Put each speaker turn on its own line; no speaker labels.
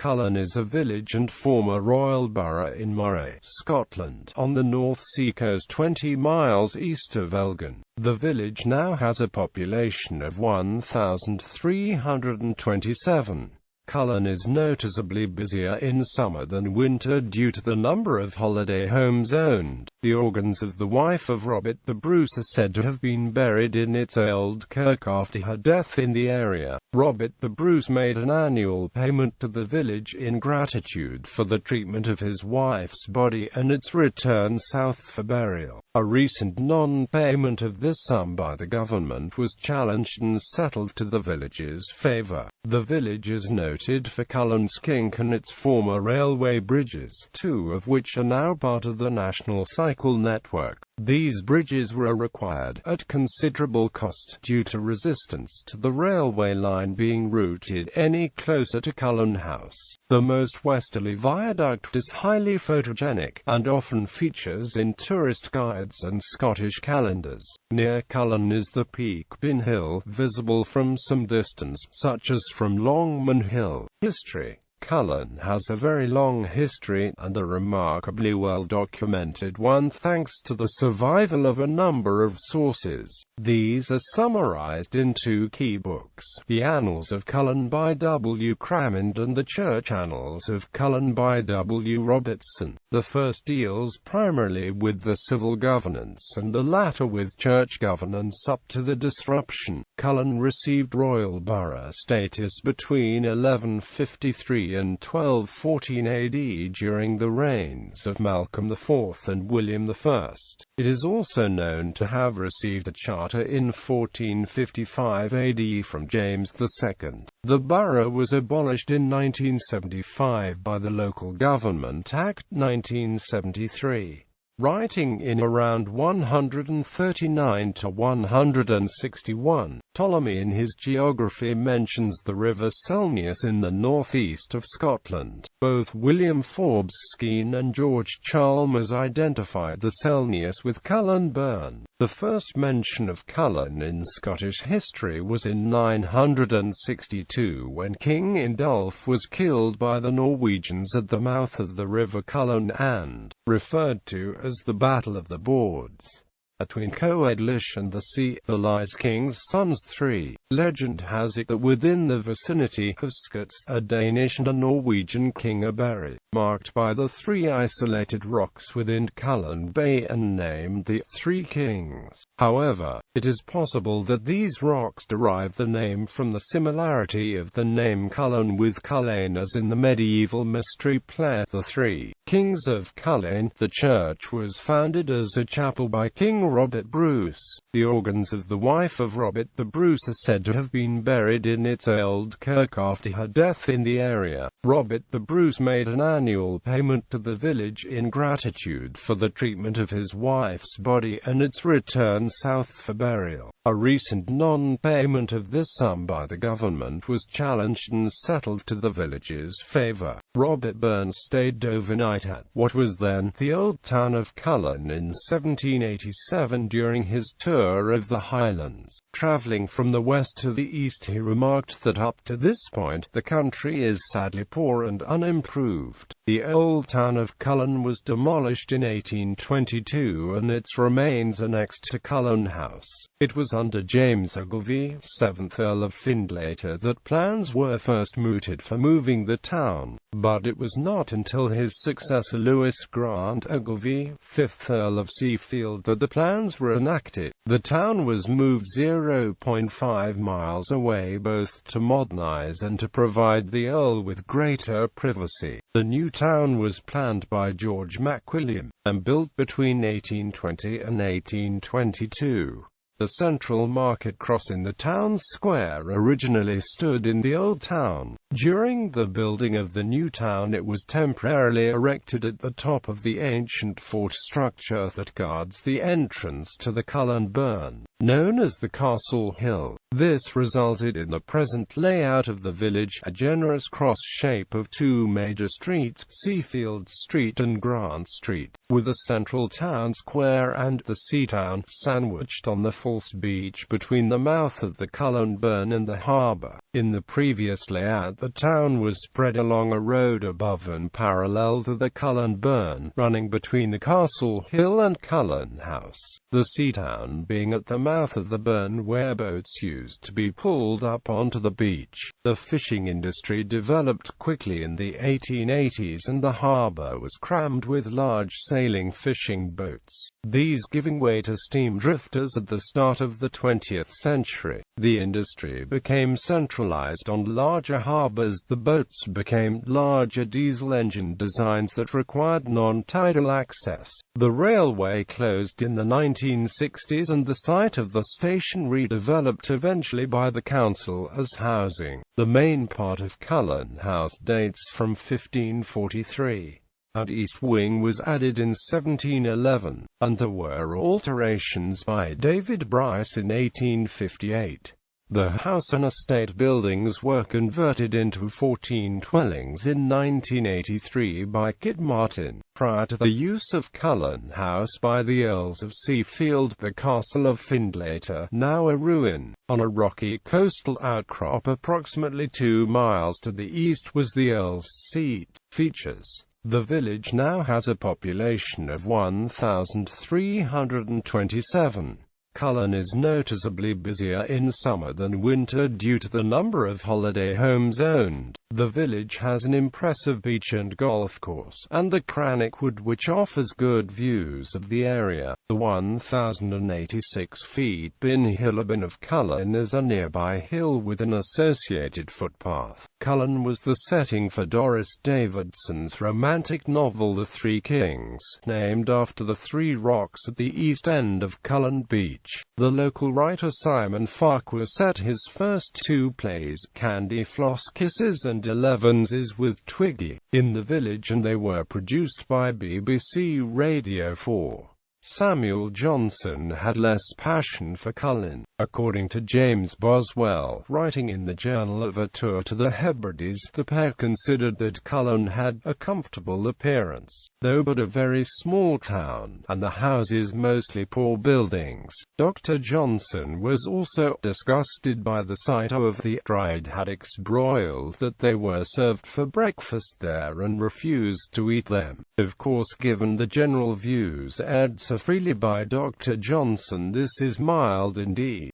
Cullen is a village and former royal borough in Moray, Scotland, on the North Sea coast 20 miles east of Elgin. The village now has a population of 1,327. Cullen is noticeably busier in summer than winter due to the number of holiday homes owned. The organs of the wife of Robert the Bruce are said to have been buried in its old kirk after her death in the area. Robert the Bruce made an annual payment to the village in gratitude for the treatment of his wife's body and its return south for burial. A recent non-payment of this sum by the government was challenged and settled to the village's favour. The village is noted for Cullen's kink and its former railway bridges, two of which are now part of the national cycle network. These bridges were required, at considerable cost, due to resistance to the railway line being routed any closer to Cullen House. The most westerly viaduct is highly photogenic, and often features in tourist guides and Scottish calendars. Near Cullen is the peak Bin Hill, visible from some distance, such as from Longman Hill. History. Cullen has a very long history, and a remarkably well-documented one thanks to the survival of a number of sources. These are summarized in two key books, The Annals of Cullen by W. Crammond and The Church Annals of Cullen by W. Robertson. The first deals primarily with the civil governance and the latter with church governance up to the disruption. Cullen received royal borough status between 1153 and 1214 AD during the reigns of Malcolm IV and William I. It is also known to have received a charter in 1455 AD from James II. The borough was abolished in 1975 by the Local Government Act 1973. Writing in around 139 to 161, Ptolemy in his geography mentions the river Selnius in the northeast of Scotland. Both William Forbes Skene and George Chalmers identified the Selnius with Cullen Burn. The first mention of Cullen in Scottish history was in 962 when King Indulf was killed by the Norwegians at the mouth of the river Cullen and referred to as the Battle of the Boards. Between Coedlish and the sea, the lies King's Sons 3. Legend has it that within the vicinity of Scots, a Danish and a Norwegian king are buried, marked by the three isolated rocks within Cullen Bay and named the Three Kings. However, it is possible that these rocks derive the name from the similarity of the name Cullen with Cullen as in the medieval mystery play The Three Kings of Cullen. The church was founded as a chapel by King Robert Bruce. The organs of the wife of Robert the Bruce are said to have been buried in its old kirk after her death in the area. Robert the Bruce made an annual payment to the village in gratitude for the treatment of his wife's body and its return south for burial. A recent non-payment of this sum by the government was challenged and settled to the village's favour. Robert Burns stayed overnight at what was then the old town of Cullen in 1787 during his tour of the Highlands. Travelling from the west to the east, he remarked that up to this point, the country is sadly poor and unimproved. The old town of Cullen was demolished in 1822 and its remains annexed to Cullen House. It was under James Ogilvy, 7th Earl of Findlater, that plans were first mooted for moving the town, but it was not until his successor Lewis Grant Ogilvy, 5th Earl of Seafield, that the plans were enacted. The town was moved 0.5 miles away both to modernise and to provide the Earl with greater privacy. The new town was planned by George MacWilliam, and built between 1820 and 1822. The central market cross in the town square originally stood in the old town. During the building of the new town, it was temporarily erected at the top of the ancient fort structure that guards the entrance to the Cullen Burn, known as the Castle Hill. This resulted in the present layout of the village, a generous cross shape of two major streets, Seafield Street and Grant Street. with a central town square and the sea town sandwiched on the false beach between the mouth of the Cullen burn and the harbour. In the previous layout, the town was spread along a road above and parallel to the Cullen burn, running between the Castle Hill and Cullen House, the sea town being at the mouth of the burn where boats used to be pulled up onto the beach. The fishing industry developed quickly in the 1880s and the harbour was crammed with large sailing fishing boats, these giving way to steam drifters at the start of the 20th century. The industry became centralized on larger harbors. The boats became larger diesel engine designs that required non-tidal access. The railway closed in the 1960s and the site of the station redeveloped eventually by the council as housing. The main part of Cullen House dates from 1543. An east wing was added in 1711, and there were alterations by David Bryce in 1858. The house and estate buildings were converted into 14 dwellings in 1983 by Kit Martin. Prior to the use of Cullen House by the Earls of Seafield, the castle of Findlater, now a ruin, on a rocky coastal outcrop approximately 2 miles to the east, was the Earl's seat. Features: the village now has a population of 1,327. Cullen is noticeably busier in summer than winter due to the number of holiday homes owned. The village has an impressive beach and golf course, and the Crannock Wood, which offers good views of the area. The 1,086 feet Bin of Cullen is a nearby hill with an associated footpath. Cullen was the setting for Doris Davidson's romantic novel The Three Kings, named after the three rocks at the east end of Cullen Beach. The local writer Simon Farquhar set his first 2 plays, Candy Floss Kisses and 11's with Twiggy, in the village, and they were produced by BBC Radio 4. Samuel Johnson had less passion for Cullen. According to James Boswell, writing in the Journal of a Tour to the Hebrides, the pair considered that Cullen had a comfortable appearance, though but a very small town, and the houses mostly poor buildings. Dr. Johnson was also disgusted by the sight of the dried haddocks broiled that they were served for breakfast there and refused to eat them. Of course, given the general views aired so freely by Dr. Johnson, this is mild indeed.